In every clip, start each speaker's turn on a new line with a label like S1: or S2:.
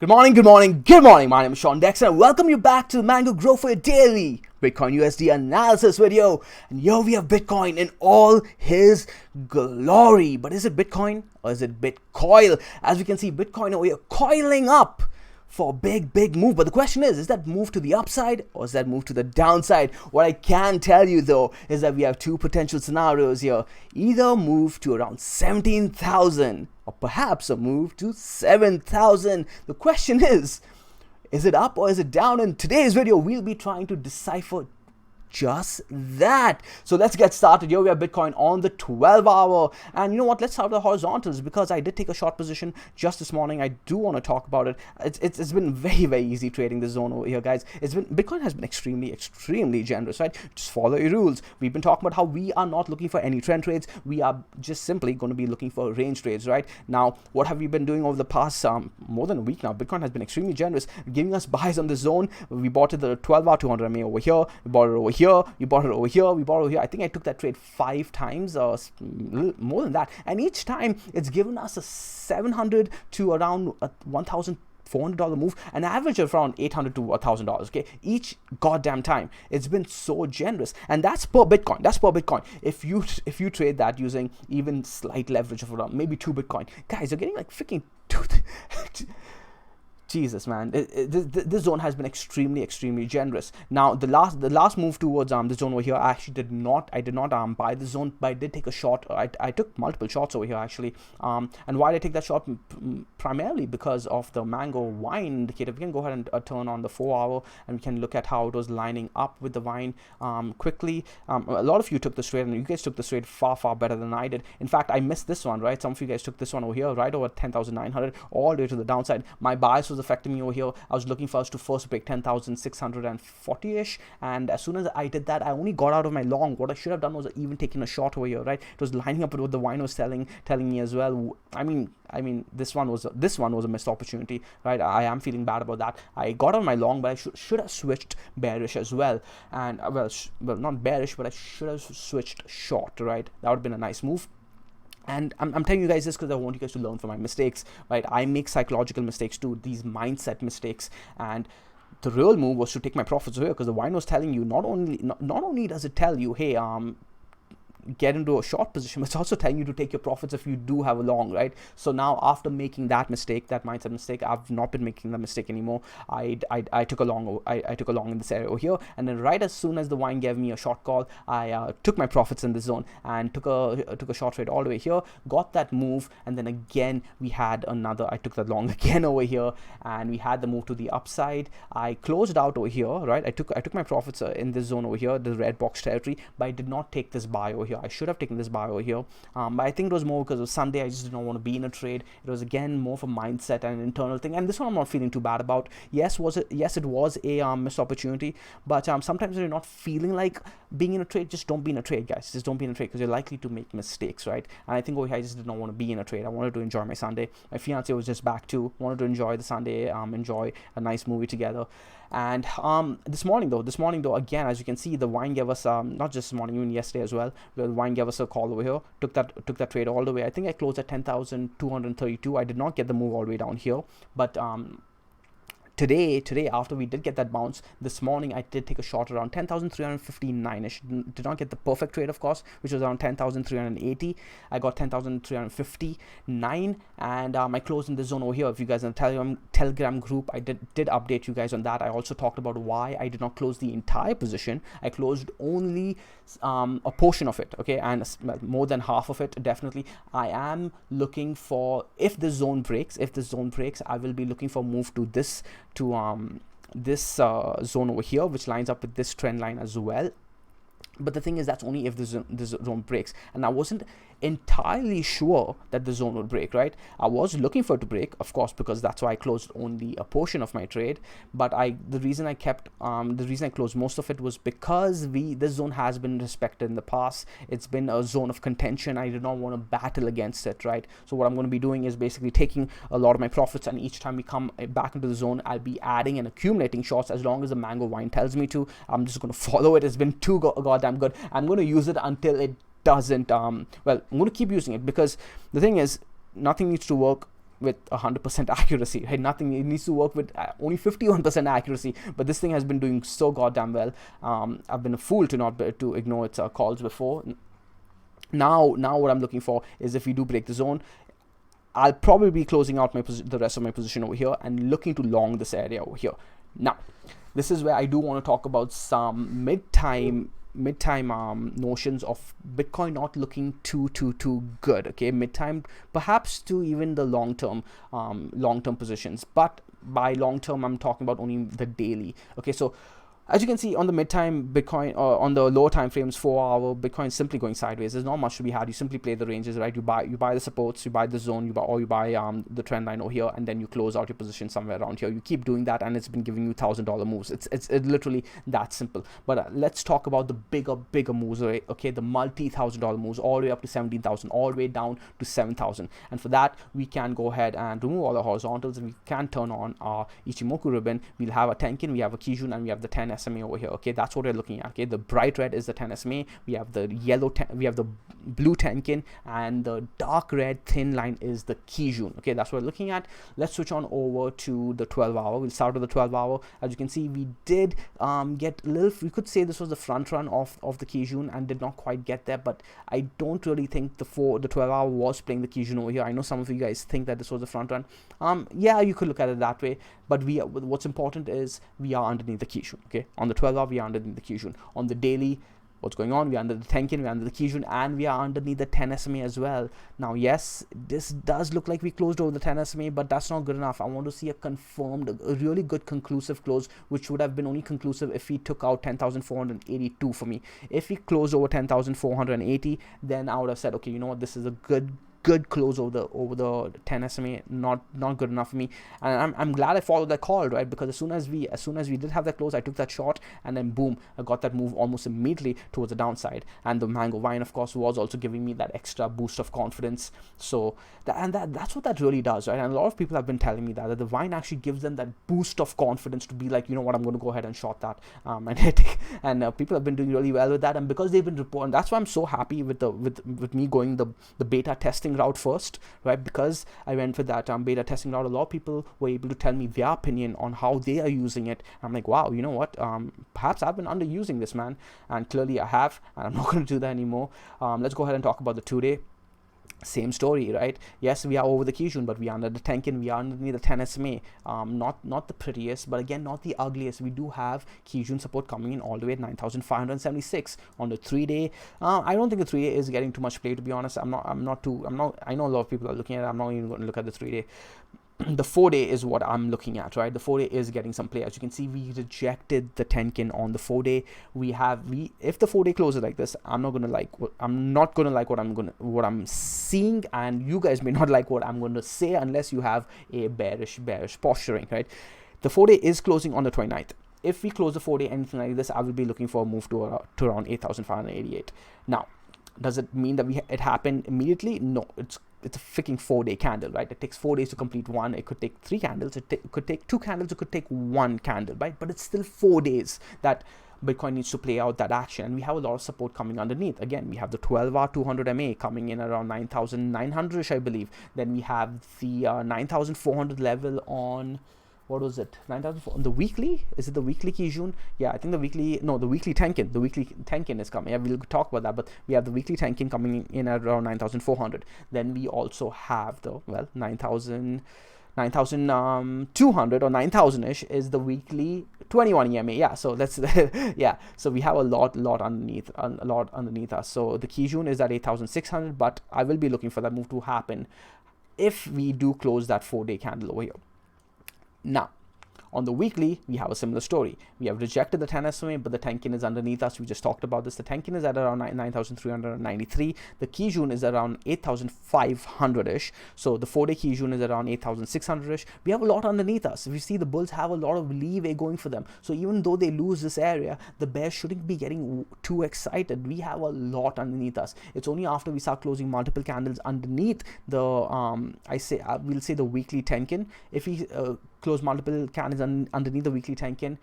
S1: Good morning, good morning, good morning. My name is Sean Dexter and welcome you back to the Mango Grow for Your Daily Bitcoin USD analysis video. And here we have Bitcoin in all his glory. But is it Bitcoin or is it Bitcoil? As we can see, Bitcoin over here coiling up for a big move. But the question is that move to the upside or is that move to the downside? What I can tell you though is that we have two potential scenarios here. Either move to around 17,000 or perhaps a move to 7,000. The question is it up or is it down? In today's video, we'll be trying to decipher just that. So let's get started. Here we have Bitcoin on the 12-hour, and you know what, let's start with the horizontals because I did take a short position just this morning. I do want to talk about it. It's been very easy trading this zone over here, guys. Bitcoin has been extremely generous, right? Just follow your rules. We've been talking about how we are not looking for any trend trades. We are just simply going to be looking for range trades, right? Now, what have we been doing over the past more than a week now? Bitcoin has been extremely generous, giving us buys on the zone. We bought it the 12-hour 200 MA over here. We bought it over here, we bought it over here, we bought it over here. I think I took that trade 5 times or more than that, and each time it's given us a 700 to around a $1,400 move, an average of around $800 to $1,000. Okay, each goddamn time. It's been so generous, and that's per Bitcoin. If you trade that using even slight leverage of around maybe 2 Bitcoin, guys, you're getting like freaking Jesus, man, this zone has been extremely generous. Now, the last move towards the zone over here, I actually did not buy the zone, but I did take a short. I took multiple shots over here actually. And why did I take that shot? Primarily because of the mango wine indicator. We can go ahead and turn on the 4-hour, and we can look at how it was lining up with the wine quickly. A lot of you took this trade, and you guys took this trade far better than I did. In fact, I missed this one, right? Some of you guys took this one over here, right over 10,900, all the way to the downside. My bias was affecting me over here. I was looking for us to first break 10,640-ish, and as soon as I did that, I only got out of my long. What I should have done was even taken a short over here, right? It was lining up with what the wine was telling me as well. I mean, this one was a missed opportunity, right? I am feeling bad about that. I got on my long, but I should have switched bearish as well, and well, not bearish, but I should have switched short, right? That would have been a nice move. And I'm telling you guys this because I want you guys to learn from my mistakes, right? I make psychological mistakes too, these mindset mistakes, and the real move was to take my profits here because the wine was telling you not only does it tell you, hey, get into a short position, but it's also telling you to take your profits if you do have a long, right? So now after making that mistake, that mindset mistake, I've not been making that mistake anymore. I took a long in this area over here, and then right as soon as the wine gave me a short call, I took my profits in the zone and took a short trade all the way here, got that move, and then again we had another. I took that long again over here, and we had the move to the upside. I closed out over here, right? I took my profits in this zone over here, the red box territory, but I did not take this buy over here. I should have taken this buy over here, but I think it was more because it was Sunday. I just did not want to be in a trade. It was again more of a mindset and an internal thing, and this one I'm not feeling too bad about. Yes, it was a missed opportunity, but sometimes when you're not feeling like being in a trade, just don't be in a trade, guys. Just don't be in a trade because you're likely to make mistakes, right? And I think over here I just did not want to be in a trade. I wanted to enjoy my Sunday. My fiance was just back too. Wanted to enjoy the Sunday, enjoy a nice movie together. And this morning though, again, as you can see, the wine gave us not just this morning, even yesterday as well, the wine gave us a call over here. Took that trade all the way. I think I closed at 10,232. I did not get the move all the way down here, but Today, after we did get that bounce this morning, I did take a short around 10,359-ish. Did not get the perfect trade, of course, which was around 10,380. I got 10,359, and I closed in the zone over here. If you guys in the Telegram group, I did update you guys on that. I also talked about why I did not close the entire position. I closed only a portion of it, okay, and more than half of it, definitely. I am looking for, if the zone breaks, I will be looking for move to this zone over here, which lines up with this trend line as well. But the thing is, that's only if the zone breaks, and I wasn't entirely sure that the zone would break, right? I was looking for it to break, of course, because that's why I closed only a portion of my trade. But the reason I closed most of it was because this zone has been respected in the past. It's been a zone of contention. I did not want to battle against it, right? So what I'm going to be doing is basically taking a lot of my profits, and each time we come back into the zone, I'll be adding and accumulating shorts as long as the mango wine tells me to. I'm just going to follow it. It's been too goddamn good. I'm going to use it until it doesn't well, I'm going to keep using it because the thing is, nothing needs to work with 100% accuracy, right? Nothing, it needs to work with only 51% accuracy, but this thing has been doing so goddamn well. I've been a fool to not to ignore its calls before. Now what I'm looking for is, if we do break the zone, I'll probably be closing out the rest of my position over here and looking to long this area over here. Now, this is where I do want to talk about some mid-time notions of Bitcoin not looking too good. Okay, mid-time, perhaps to even the long-term positions, but by long-term I'm talking about only the daily. Okay, so as you can see on the mid-time Bitcoin, or on the lower time frames, 4-hour Bitcoin simply going sideways. There's not much to be had. You simply play the ranges, right? You buy the supports, you buy the zone, you buy the trend line over here, and then you close out your position somewhere around here. You keep doing that, and it's been giving you $1,000 moves. It's literally that simple. But let's talk about the bigger moves, right? Okay, the multi-$1,000 moves, all the way up to 17,000, all the way down to 7,000. And for that, we can go ahead and remove all the horizontals, and we can turn on our Ichimoku ribbon. We'll have a Tenkin, we have a Kijun, and we have the 10 SMA over here. Okay, that's what we're looking at. Okay, the bright red is the 10 SMA. We have the we have the blue Tenkin, and the dark red thin line is the Kijun. Okay, that's what we're looking at. Let's switch on over to the 12-hour. We'll start with the 12-hour. As you can see, we did get a little, we could say this was the front run of the Kijun, and did not quite get there, but I don't really think the 12-hour was playing the Kijun over here. I know some of you guys think that this was the front run. Yeah, you could look at it that way, but what's important is we are underneath the Kijun. Okay, on the 12-hour we are underneath the Kijun. On the daily, what's going on? We're under the Tenkin, we're under the Kijun, and we are underneath the 10 SMA as well. Now, yes, this does look like we closed over the 10 SMA, but that's not good enough. I want to see a confirmed, a really good conclusive close, which would have been only conclusive if we took out 10,482 for me. If we closed over 10,480, then I would have said, okay, you know what, this is a good close over the 10 SMA. Not good enough for me, and I'm glad I followed that call, right? Because as soon as we did have that close, I took that short, and then boom, I got that move almost immediately towards the downside. And the mango wine, of course, was also giving me that extra boost of confidence. So that's what that really does, right? And a lot of people have been telling me that the wine actually gives them that boost of confidence to be like, you know what, I'm going to go ahead and short that, and people have been doing really well with that. And because they've been reporting, that's why I'm so happy with me going the beta testing route first, right? Because I went for that beta testing route, a lot of people were able to tell me their opinion on how they are using it. I'm like, wow, you know what, perhaps I've been underusing this, man, and clearly I have, and I'm not going to do that anymore. Let's go ahead and talk about the 2-day. Same story, right? Yes, we are over the Kijun, but we are under the Tenkin, we are underneath the 10 SMA. Not the prettiest, but again, not the ugliest. We do have Kijun support coming in all the way at 9,576 on the 3-day. I don't think the 3-day is getting too much play, to be honest. I know a lot of people are looking at it. I'm not even going to look at the 3-day. The 4-day is what I'm looking at, right? The 4-day is getting some play. As you can see, we rejected the Tenkin on the 4-day. If the 4-day closes like this, I'm not gonna like what I'm seeing, and you guys may not like what I'm going to say unless you have a bearish posturing, right? The 4-day is closing on the 29th. If we close the 4-day anything like this, I will be looking for a move to around 8,588. Now, does it mean that it happened immediately? No, it's a freaking 4-day candle, right? It takes 4 days to complete one. It could take 3 candles. It could take 2 candles. It could take 1 candle, right? But it's still 4 days that Bitcoin needs to play out that action. And we have a lot of support coming underneath. Again, we have the 12-hour 200 MA coming in around 9,900-ish, I believe. Then we have the 9,400 level on, what was it, 9,004 on the weekly? Is it the weekly Kijun? Yeah, I think the weekly Tenkin. The weekly Tenkin is coming. Yeah, we'll talk about that, but we have the weekly Tenkin coming in at around 9,400. Then we also have the 9,200 or 9,000-ish is the weekly 21 EMA. Yeah, so that's yeah. So we have a lot underneath us. So the Kijun is at 8,600, but I will be looking for that move to happen if we do close that 4-day candle over here. Now, on the weekly, we have a similar story. We have rejected the 10 SMA, but the Tenkin is underneath us. We just talked about this. The Tenkin is at around 9,393. The Kijun is around 8,500-ish. So the 4-day Kijun is around 8,600-ish. We have a lot underneath us. We see the bulls have a lot of leeway going for them. So even though they lose this area, the bears shouldn't be getting too excited. We have a lot underneath us. It's only after we start closing multiple candles underneath the, we'll say the weekly Tenkin. If we close multiple candles underneath the weekly Tenkin,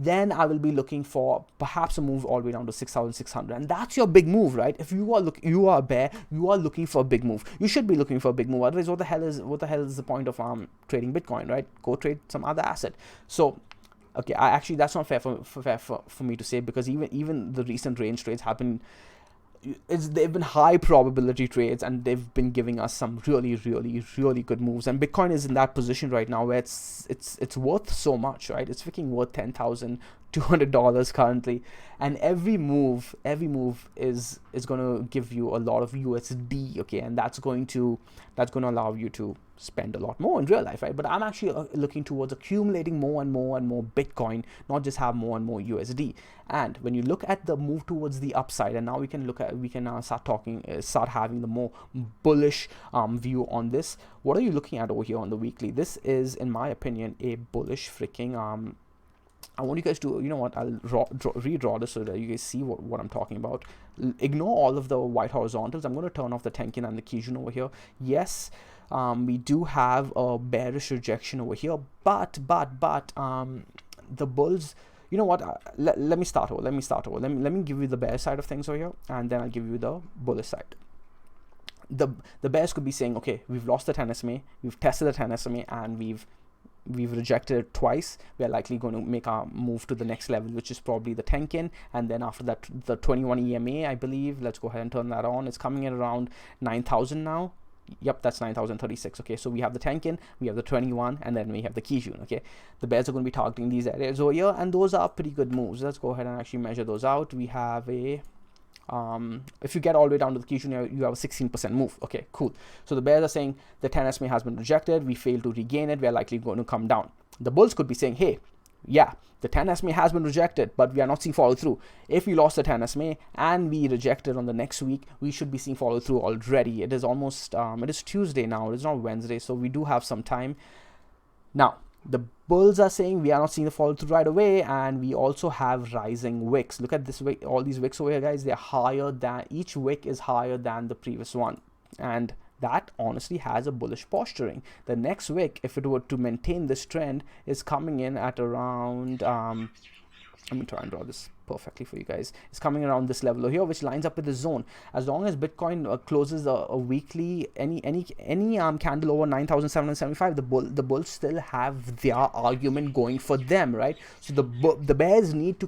S1: then I will be looking for perhaps a move all the way down to 6,600, and that's your big move, right? If you are a bear, you are looking for a big move. You should be looking for a big move. Otherwise, what the hell is the point of trading Bitcoin, right? Go trade some other asset. So okay, that's not fair for me to say, because even the recent range trades have been, they've been high probability trades, and they've been giving us some really good moves. And Bitcoin is in that position right now where it's worth so much, right? It's freaking worth $10,200 currently, and every move is going to give you a lot of USD, okay, and that's going to allow you to spend a lot more in real life, right? But I'm actually looking towards accumulating more and more Bitcoin, not just have more and more USD. And when you look at the move towards the upside, and now we can start having the more bullish view on this. What are you looking at over here on the weekly? This is, in my opinion, a bullish freaking I want you guys to, you know what, I'll redraw this so that you guys see what I'm talking about. Ignore all of the white horizontals. I'm going to turn off the Tenkin and the Kijun over here. Yes, we do have a bearish rejection over here, but the bulls, you know what, let me start over. Let me give you the bear side of things over here, and then I'll give you the bullish side. The bears could be saying, okay, we've lost the 10 SMA, we've tested the 10 SMA, and we've rejected it twice. We are likely going to make our move to the next level, which is probably the Tenkin, and then after that the 21 EMA, I believe. Let's go ahead and turn that on. It's coming in around 9,000 now. Yep, that's 9,036. Okay, so we have the Tenkin, we have the 21, and then we have the Kijun. Okay, the bears are going to be targeting these areas over here, and those are pretty good moves. Let's go ahead and actually measure those out. We have a if you get all the way down to the Kijun, you have a 16% move. Okay, cool. So the bears are saying the 10 SMA has been rejected, we failed to regain it, we are likely going to come down. The bulls could be saying, hey, yeah, the 10 SMA has been rejected, but we are not seeing follow through. If we lost the 10 SMA and we rejected on the next week, we should be seeing follow through already. It is almost it is Tuesday now, it is not Wednesday, so we do have some time. Now the bulls are saying we are not seeing the follow through right away, and we also have rising wicks. Look at this wick, all these wicks over here, guys. They're higher than, each wick is higher than the previous one, and that honestly has a bullish posturing. The next wick, if it were to maintain this trend, is coming in at around let me try and draw this perfectly for you guys. It's coming around this level over here, which lines up with the zone. As long as Bitcoin closes a weekly, any candle over 9,775, the bulls still have their argument going for them, right? So the bears need to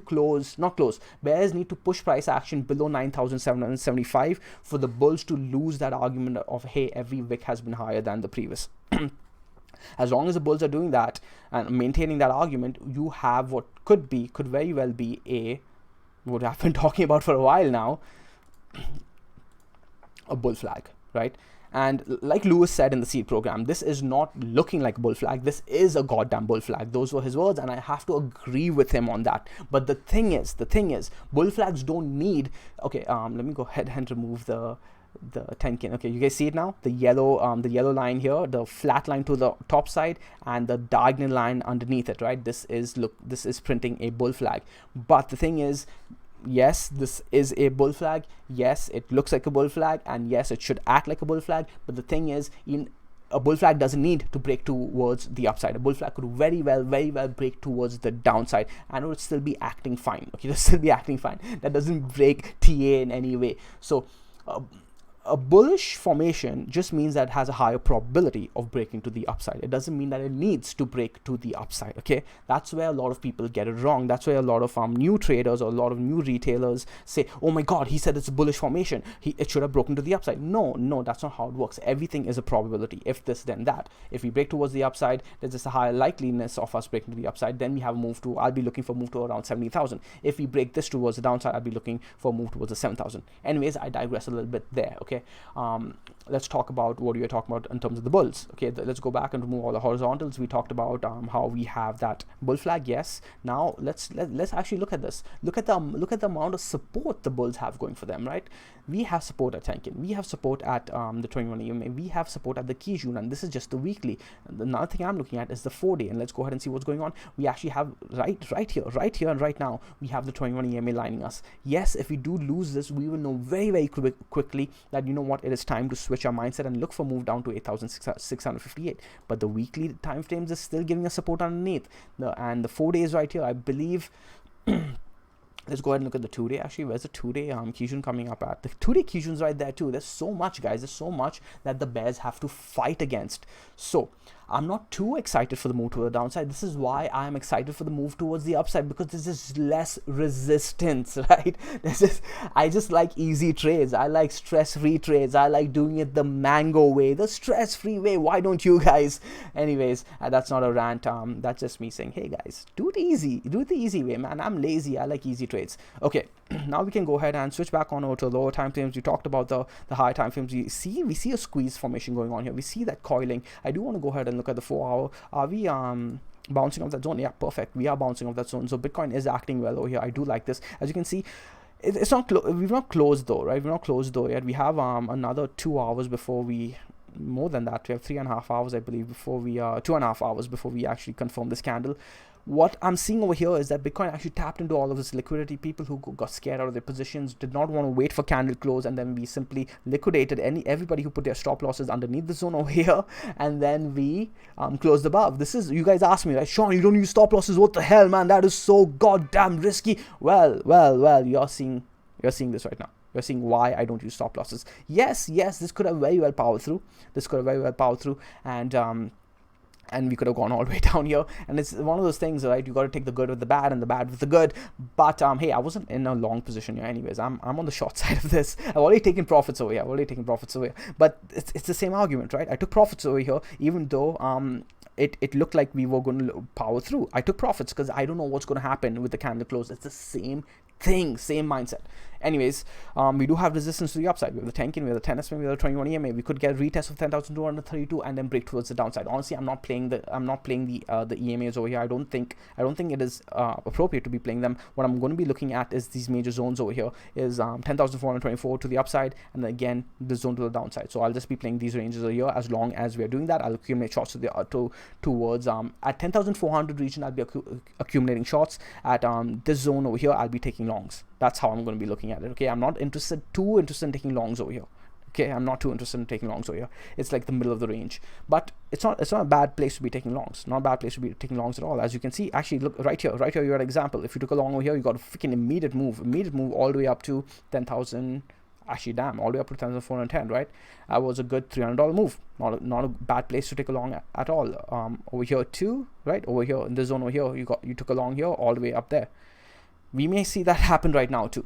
S1: bears need to push price action below 9,775 for the bulls to lose that argument of, hey, every wick has been higher than the previous. As long as the bulls are doing that and maintaining that argument, you have what could very well be what I've been talking about for a while now, a bull flag, right? And like Lewis said in the seed program, this is not looking like a bull flag. This is a goddamn bull flag. Those were his words, and I have to agree with him on that. But the thing is, bull flags don't need. Okay, let me go ahead and remove the Tenkin. Okay, you guys see it now, the yellow line here, the flat line to the top side, and the diagonal line underneath it, right? This is printing a bull flag. But the thing is, yes, this is a bull flag, yes, it looks like a bull flag, and yes, it should act like a bull flag. But the thing is, a bull flag doesn't need to break towards the upside. A bull flag could very well break towards the downside, and it would still be acting fine. Okay, it would still be acting fine. That doesn't break TA in any way. So a bullish formation just means that it has a higher probability of breaking to the upside. It doesn't mean that it needs to break to the upside. Okay, that's where a lot of people get it wrong. That's where a lot of new traders or a lot of new retailers say, oh my god, he said it's a bullish formation, it should have broken to the upside. No, that's not how it works. Everything is a probability. If this, then that. If we break towards the upside, there's just a higher likeliness of us breaking to the upside. Then we have a move to, I'll be looking for a move to around 70,000. If we break this towards the downside, I'll be looking for a move towards the 7,000. Anyways, I digress a little bit there. Okay, let's talk about what we were talking about in terms of the bulls. Okay, let's go back and remove all the horizontals. We talked about how we have that bull flag. Yes, now let's actually look at this. Look at the amount of support the bulls have going for them, right? We have support at Tenkin, we have support at the 21 EMA, we have support at the Kijun, and this is just the weekly. Another thing I'm looking at is the 4-day, and let's go ahead and see what's going on. We actually have right here and right now, we have the 21 EMA lining us. Yes, if we do lose this, we will know very quickly that that, you know what, it is time to switch our mindset and look for move down to 8,658. But the weekly time frames is still giving us support underneath. And the 4 days right here, I believe. Let's go ahead and look at the 2-day. Actually, where's the 2-day Kijun coming up at? The 2-day Kijun's right there too. There's so much, guys. There's so much that the bears have to fight against. So I'm not too excited for the move to the downside. This is why I'm excited for the move towards the upside, because there's just less resistance, right? I just like easy trades. I like stress-free trades. I like doing it the mango way, the stress-free way. Why don't you guys? Anyways, that's not a rant. That's just me saying, hey guys, do it easy. Do it the easy way, man. I'm lazy. I like easy trades. Okay, now we can go ahead and switch back on over to lower time frames. We talked about the higher time frames. We see a squeeze formation going on here. We see that coiling. I do want to go ahead and look at the 4-hour. Are we bouncing off that zone? Yeah, perfect. We are bouncing off that zone. So Bitcoin is acting well over here. I do like this. As you can see, it's not we've not closed though, right? We've not closed though yet. We have another 2 hours before we, more than that, we have 3.5 hours, I believe, before we 2.5 hours before we actually confirm this candle. What I'm seeing over here is that Bitcoin actually tapped into all of this liquidity. People who got scared out of their positions did not want to wait for candle close, and then we simply liquidated everybody who put their stop losses underneath the zone over here, and then we closed above. This is, you guys asked me, right, Sean, you don't use stop losses, what the hell, man, that is so goddamn risky. Well, you're seeing this right now. You're seeing why I don't use stop losses. Yes, this could have very well powered through. And we could have gone all the way down here, and it's one of those things, right? You got to take the good with the bad and the bad with the good. But hey, I wasn't in a long position here anyways. I'm on the short side of this. I've already taken profits over here. But it's the same argument, right? I took profits over here, even though it looked like we were going to power through. I took profits because I don't know what's going to happen with the candle close. It's the same thing, same mindset. Anyways, we do have resistance to the upside. We have the 10K, we have the 10 SMA, we have the 21 EMA. We could get a retest of 10,232 and then break towards the downside. Honestly, I'm not playing the EMAs over here. I don't think it is appropriate to be playing them. What I'm going to be looking at is these major zones over here. Is 10,424 to the upside, and then again the zone to the downside. So I'll just be playing these ranges over here. As long as we are doing that, I'll accumulate shorts towards at 10,400 region. I'll be accumulating shorts. At this zone over here, I'll be taking longs. That's how I'm going to be looking at it. Okay, I'm not too interested in taking longs over here. Okay, I'm not too interested in taking longs over here. It's like the middle of the range, but it's not a bad place to be taking longs. Not a bad place to be taking longs at all. As you can see, actually, look right here. You're an example. If you took a long over here, you got a freaking immediate move all the way up to 10,000. Actually, damn, all the way up to 10,410, right? That was a good $300 move. Not a bad place to take a long at all. Over here too, right? Over here in the zone over here, you took a long here all the way up there. We may see that happen right now too,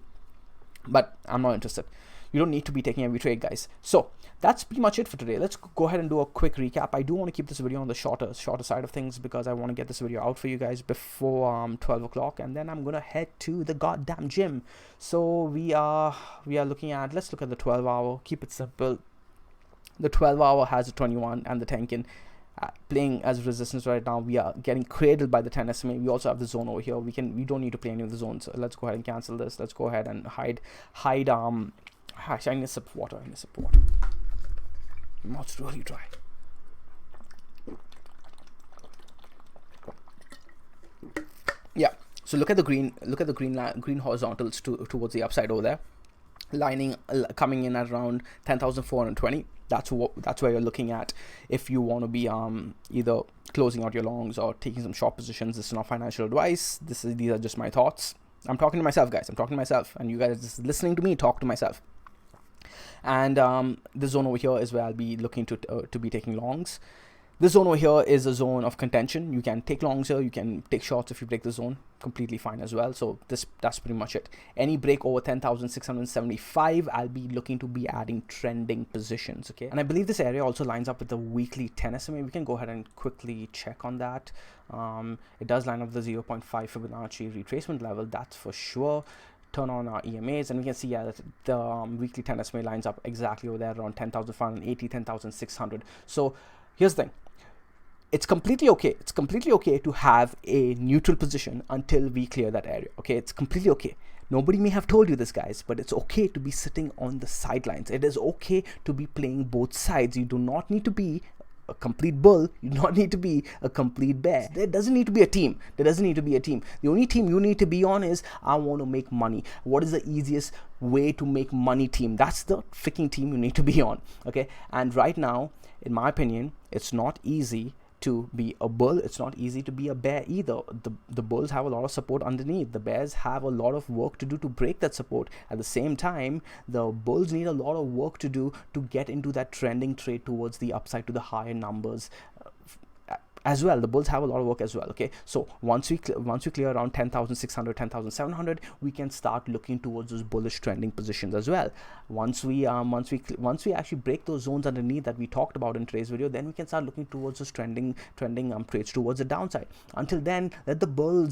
S1: but I'm not interested. You don't need to be taking every trade, guys. So that's pretty much it for today. Let's go ahead and do a quick recap. I do want to keep this video on the shorter side of things, because I want to get this video out for you guys before 12 o'clock, and then I'm gonna head to the goddamn gym. So we are looking at, let's look at the 12-hour. Keep it simple. The 12-hour has a 21 and the 10K playing as resistance right now. We are getting cradled by the 10 SMA. We also have the zone over here. We don't need to play any of the zones. So let's go ahead and cancel this. Let's go ahead and hide. I need a sip of water. Mouth's really dry. Yeah. So look at the green horizontals towards the upside over there, coming in at around 10,420. That's where you're looking at if you want to be either closing out your longs or taking some short positions. This is not financial advice. These are just my thoughts. I'm talking to myself, guys. And you guys are just listening to me talk to myself. And the zone over here is where I'll be looking to be taking longs. This zone over here is a zone of contention. You can take longs here, you can take shorts if you break the zone, completely fine as well. So that's pretty much it. Any break over 10,675, I'll be looking to be adding trending positions, okay? And I believe this area also lines up with the weekly 10 SMA. We can go ahead and quickly check on that. It does line up with the 0.5 Fibonacci retracement level, that's for sure. Turn on our EMAs, and we can see that the weekly 10 SMA lines up exactly over there around 10,580, 10,600. So here's the thing. It's completely okay. It's completely okay to have a neutral position until we clear that area. Okay, it's completely okay. Nobody may have told you this, guys, but it's okay to be sitting on the sidelines. It is okay to be playing both sides. You do not need to be a complete bull. You do not need to be a complete bear. There doesn't need to be a team. There doesn't need to be a team. The only team you need to be on is, I want to make money. What is the easiest way to make money team? That's the freaking team you need to be on. Okay. And right now, in my opinion, it's not easy to be a bull. It's not easy to be a bear either. The bulls have a lot of support underneath. The bears have a lot of work to do to break that support. At the same time, the bulls need a lot of work to do to get into that trending trade towards the upside, to the higher numbers as well. The bulls have a lot of work as well. Okay, so once we clear around 10,600, 10,700, we can start looking towards those bullish trending positions as well. Once we actually break those zones underneath that we talked about in today's video, then we can start looking towards those trending trades towards the downside. Until then, let the bull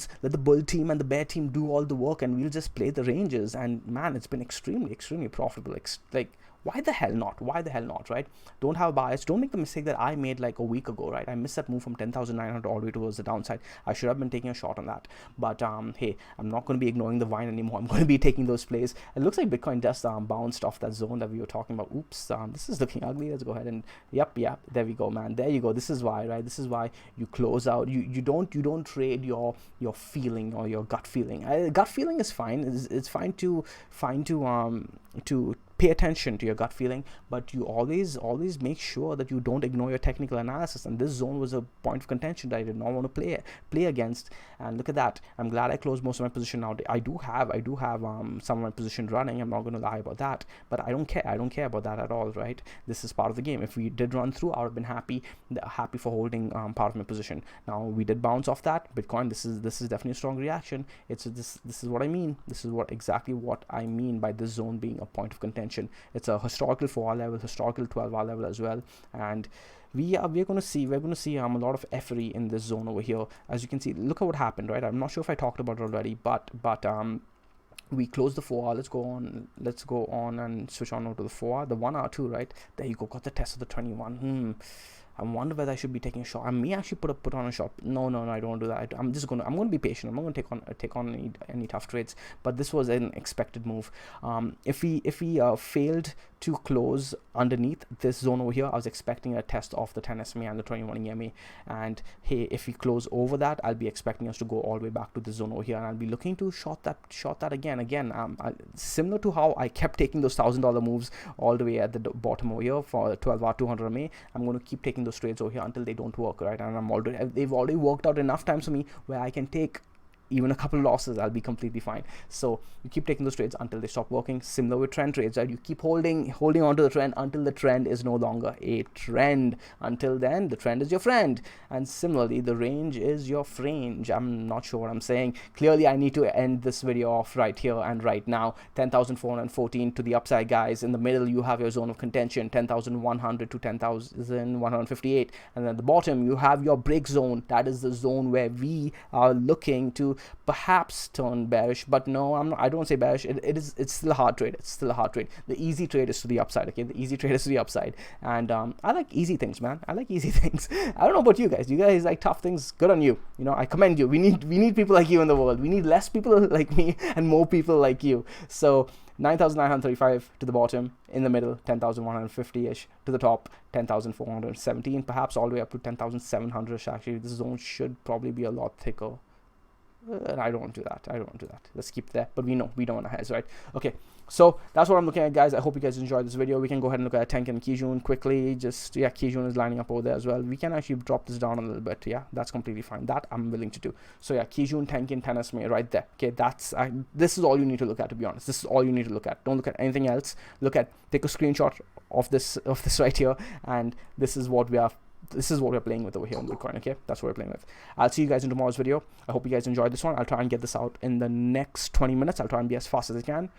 S1: team and the bear team do all the work, and we'll just play the ranges. And man, it's been extremely profitable. Like, why the hell not? Why the hell not, right? Don't have a bias. Don't make the mistake that I made like a week ago, right? I missed that move from 10,900 all the way towards the downside. I should have been taking a shot on that. But hey, I'm not going to be ignoring the vine anymore. I'm going to be taking those plays. It looks like Bitcoin just bounced off that zone that we were talking about. Oops, this is looking ugly. Let's go ahead and yep, there we go, man. There you go. This is why, right? This is why you close out. You don't trade your feeling or your gut feeling. Gut feeling is fine. It's fine to pay attention to your gut feeling, but you always make sure that you don't ignore your technical analysis. And this zone was a point of contention that I did not want to play against. And look at that. I'm glad I closed most of my position now. I do have some of my position running. I'm not going to lie about that, but I don't care about that at all, right? This is part of the game. If we did run through, I would have been happy for holding part of my position. Now we did bounce off that Bitcoin. This is definitely a strong reaction. This is what I mean. This is exactly what I mean by this zone being a point of contention. It's a historical 4-hour level, historical 12-hour level as well, and we're going to see a lot of effery in this zone over here. As you can see, look at what happened, right? I'm not sure if I talked about it already, but we closed the 4-hour. Let's go on and switch on over to the 4-hour, the 1 hour too, right? There you go. Got the test of the 21. I wonder whether I should be taking a shot. I may actually put on a shot. No, I don't want to do that. I'm going to be patient. I'm not going to take on any tough trades. But this was an expected move. If we failed to close underneath this zone over here, I was expecting a test of the 10 SMA and the 21 EMA. And hey, if we close over that, I'll be expecting us to go all the way back to this zone over here, and I'll be looking to short that again. Similar to how I kept taking those $1,000 moves all the way at the bottom over here for 12-hour 200 MA. I'm going to keep taking those trades over here until they don't work, right? And they've already worked out enough times for me where I can take even a couple of losses. I'll be completely fine. So you keep taking those trades until they stop working. Similar with trend trades, right? You keep holding on to the trend until the trend is no longer a trend. Until then, the trend is your friend. And similarly, the range is your fringe. I'm not sure what I'm saying. Clearly, I need to end this video off right here and right now. 10,414 to the upside, guys. In the middle, you have your zone of contention, 10,100 to 10,158. And at the bottom, you have your break zone. That is the zone where we are looking to perhaps turn bearish, but no, I don't say bearish. It's still a hard trade. The easy trade is to the upside. Okay, the easy trade is to the upside, and I like easy things, man. I like easy things. I don't know about you guys. You guys like tough things. Good on you. I commend you. We need people like you in the world. We need less people like me and more people like you. So 9,935 to the bottom, in the middle 10,150-ish, to the top 10,417, perhaps all the way up to 10,700-ish. Actually, this zone should probably be a lot thicker. And I don't want to do that. Let's keep there. But we don't want to hedge, right? Okay, so that's what I'm looking at, guys. I hope you guys enjoyed this video. We can go ahead and look at Tenkan and Kijun quickly. Just, yeah, Kijun is lining up over there as well. We can actually drop this down a little bit. Yeah, that's completely fine. That I'm willing to do. So yeah, Kijun, Tenkan, 10 SMA right there. Okay, this is all you need to look at, to be honest. This is all you need to look at. Don't look at anything else. Take a screenshot of this right here, and this is what we're playing with over here on Bitcoin. Okay, that's what we're playing with. I'll see you guys in tomorrow's video. I hope you guys enjoyed this one. I'll try and get this out in the next 20 minutes. I'll try and be as fast as I can.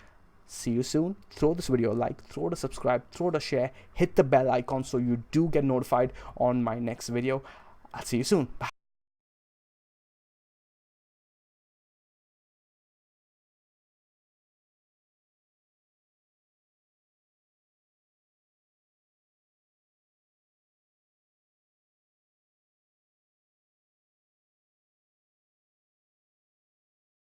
S1: See you soon. Throw this video a like, throw it a subscribe, throw it a share, hit the bell icon so you do get notified on my next video. I'll see you soon. Bye.